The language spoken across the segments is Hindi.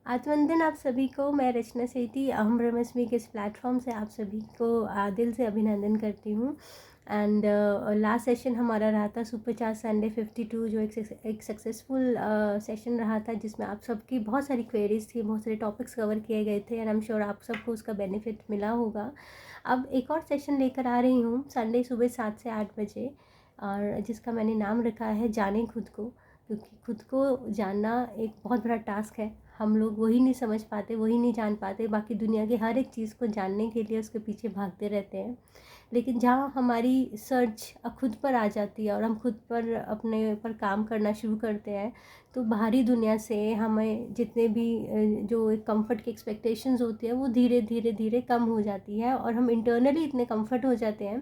आत्मवंदन आप सभी को। मैं रचना सेठी अहम ब्रह्मस्मि के इस प्लेटफॉर्म से आप सभी को दिल से अभिनंदन करती हूँ। एंड लास्ट सेशन हमारा रहा था सुपर चार्ज संडे 52, जो एक सक्सेसफुल सेशन रहा था, जिसमें आप सबकी बहुत सारी क्वेरीज थी, बहुत सारे टॉपिक्स कवर किए गए थे एंड आई एम श्योर आप सबको उसका बेनिफिट मिला होगा। अब एक और सेशन लेकर आ रही हूँ संडे सुबह 7 से 8 बजे, और जिसका मैंने नाम रखा है जाने खुद को। क्योंकि खुद को जानना एक बहुत बड़ा टास्क है। हम लोग वही नहीं समझ पाते, वही नहीं जान पाते, बाकी दुनिया की हर एक चीज़ को जानने के लिए उसके पीछे भागते रहते हैं। लेकिन जहाँ हमारी सर्च खुद पर आ जाती है और हम खुद पर अपने पर काम करना शुरू करते हैं, तो बाहरी दुनिया से हमें जितने भी जो एक कंफर्ट की एक्सपेक्टेशंस होती है वो धीरे धीरे धीरे कम हो जाती है, और हम इंटरनली इतने कंफर्ट हो जाते हैं,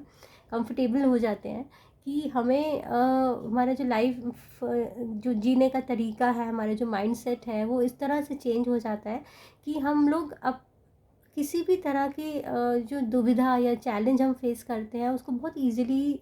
कंफर्टेबल हो जाते हैं कि हमें हमारा जो लाइफ जो जीने का तरीका है, हमारा जो माइंडसेट है, वो इस तरह से चेंज हो जाता है कि हम लोग अब किसी भी तरह की जो दुविधा या चैलेंज हम फेस करते हैं उसको बहुत इजीली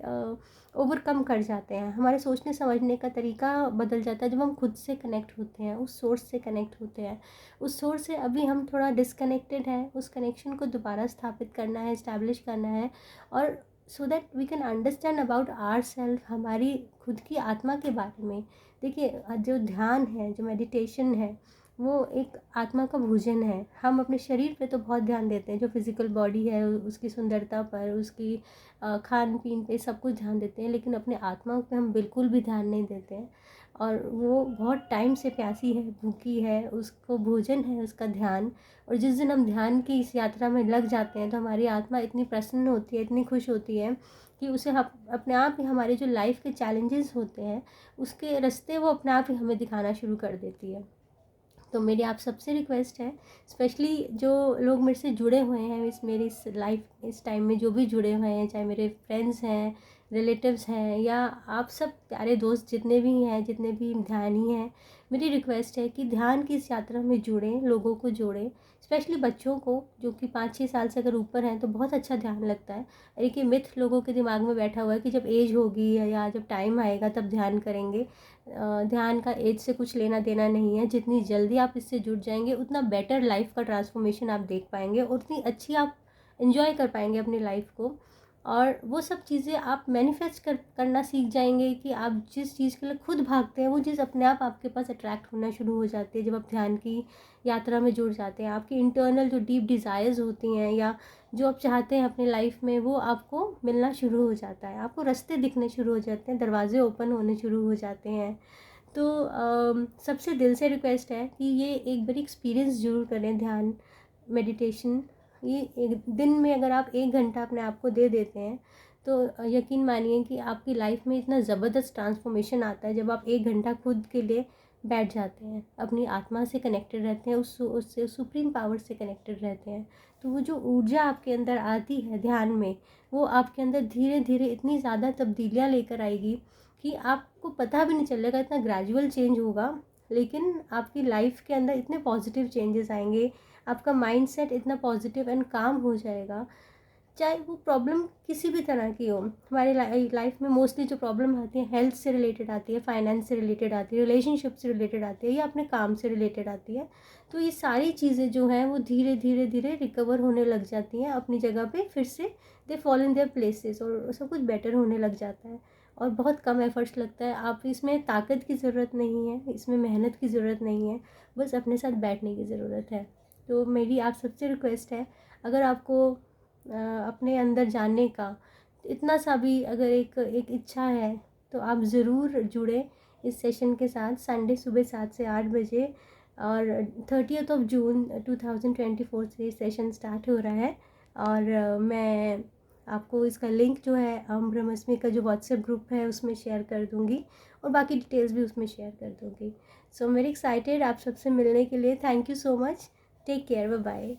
ओवरकम कर जाते हैं। हमारे सोचने समझने का तरीका बदल जाता है जब हम खुद से कनेक्ट होते हैं, उस सोर्स से कनेक्ट होते हैं। उस सोर्स से अभी हम थोड़ा डिसकनेक्टेड हैं, उस कनेक्शन को दोबारा स्थापित करना है, इस्टेब्लिश करना है, और so that we can understand about our self, हमारी खुद की आत्मा के बारे में। देखिए, जो ध्यान है, जो मेडिटेशन है, वो एक आत्मा का भोजन है। हम अपने शरीर पे तो बहुत ध्यान देते हैं, जो फिज़िकल बॉडी है उसकी सुंदरता पर, उसकी खान पीन पे सब कुछ ध्यान देते हैं, लेकिन अपने आत्मा पे हम बिल्कुल भी ध्यान नहीं देते हैं। और वो बहुत टाइम से प्यासी है, भूखी है, उसको भोजन है उसका ध्यान। और जिस दिन हम ध्यान की इस यात्रा में लग जाते हैं तो हमारी आत्मा इतनी प्रसन्न होती है, इतनी खुश होती है कि उसे अपने आप ही हमारे जो लाइफ के चैलेंजेस होते हैं उसके रास्ते वो अपने आप ही हमें दिखाना शुरू कर देती है। तो मेरी आप सबसे रिक्वेस्ट है, स्पेशली जो लोग मेरे से जुड़े हुए हैं, मेरी इस लाइफ इस टाइम में जो भी जुड़े हुए हैं, चाहे मेरे फ्रेंड्स हैं, रिलेटिव्स हैं, या आप सब प्यारे दोस्त जितने भी हैं, जितने भी ध्यानी हैं, मेरी रिक्वेस्ट है कि ध्यान की इस यात्रा में जुड़ें, लोगों को जोड़ें। स्पेशली बच्चों को, जो कि 5-6 साल से अगर ऊपर हैं तो बहुत अच्छा ध्यान लगता है। एक ये मिथ लोगों के दिमाग में बैठा हुआ है कि जब एज होगी या जब टाइम आएगा तब ध्यान करेंगे। ध्यान का एज से कुछ लेना देना नहीं है। जितनी जल्दी आप इससे जुड़ जाएंगे उतना बेटर लाइफ का ट्रांसफॉर्मेशन आप देख पाएंगे, और उतनी अच्छी आप इन्जॉय कर पाएंगे अपनी लाइफ को। और वो सब चीज़ें आप मैनिफेस्ट करना सीख जाएंगे कि आप जिस चीज़ के लिए खुद भागते हैं वो चीज़ अपने आप आपके पास अट्रैक्ट होना शुरू हो जाती है। जब आप ध्यान की यात्रा में जुड़ जाते हैं, आपकी इंटरनल जो डीप डिज़ायर्स होती हैं या जो आप चाहते हैं अपनी लाइफ में, वो आपको मिलना शुरू हो जाता है, आपको रास्ते दिखने शुरू हो जाते हैं, दरवाजे ओपन होने शुरू हो जाते हैं। तो सबसे दिल से रिक्वेस्ट है कि ये एक बार एक्सपीरियंस ज़रूर करें, ध्यान मेडिटेशन। ये एक दिन में अगर आप 1 घंटा अपने आप को दे देते हैं तो यकीन मानिए कि आपकी लाइफ में इतना ज़बरदस्त ट्रांसफॉर्मेशन आता है जब आप 1 घंटा खुद के लिए बैठ जाते हैं, अपनी आत्मा से कनेक्टेड रहते हैं, उससे सुप्रीम पावर से कनेक्टेड रहते हैं। तो वो जो ऊर्जा आपके अंदर आती है ध्यान में, वो आपके अंदर धीरे धीरे इतनी ज़्यादा तब्दीलियाँ लेकर आएगी कि आपको पता भी नहीं चलेगा, इतना ग्रेजुअल चेंज होगा, लेकिन आपकी लाइफ के अंदर इतने पॉजिटिव चेंजेस आएंगे, आपका माइंडसेट इतना पॉजिटिव एंड काम हो जाएगा। चाहे वो प्रॉब्लम किसी भी तरह की हो, हमारे लाइफ में मोस्टली जो प्रॉब्लम आती है हेल्थ से रिलेटेड आती है, फाइनेंस से रिलेटेड आती है, रिलेशनशिप से रिलेटेड आती है, या अपने काम से रिलेटेड आती है। तो ये सारी चीज़ें जो हैं वो धीरे धीरे धीरे रिकवर होने लग जाती हैं अपनी जगह पे, फिर से they fall in their places, और सब कुछ बेटर होने लग जाता है। और बहुत कम एफर्ट्स लगता है। आप इसमें ताकत की ज़रूरत नहीं है, इसमें मेहनत की ज़रूरत नहीं है, बस अपने साथ बैठने की ज़रूरत है। तो मेरी आप सबसे रिक्वेस्ट है, अगर आपको अपने अंदर जानने का इतना सा भी अगर एक इच्छा है, तो आप ज़रूर जुड़े इस सेशन के साथ संडे सुबह 7 से 8 बजे। और 30th ऑफ जून 2024 से ये सेशन स्टार्ट हो रहा है। और मैं आपको इसका लिंक जो है अहम ब्रह्मस्मि का जो व्हाट्सएप ग्रुप है उसमें शेयर कर दूँगी, और बाकी डिटेल्स भी उसमें शेयर कर दूँगी। सो वेरी एक्साइटेड आप सबसे मिलने के लिए। Thank you so much. Take care, bye bye.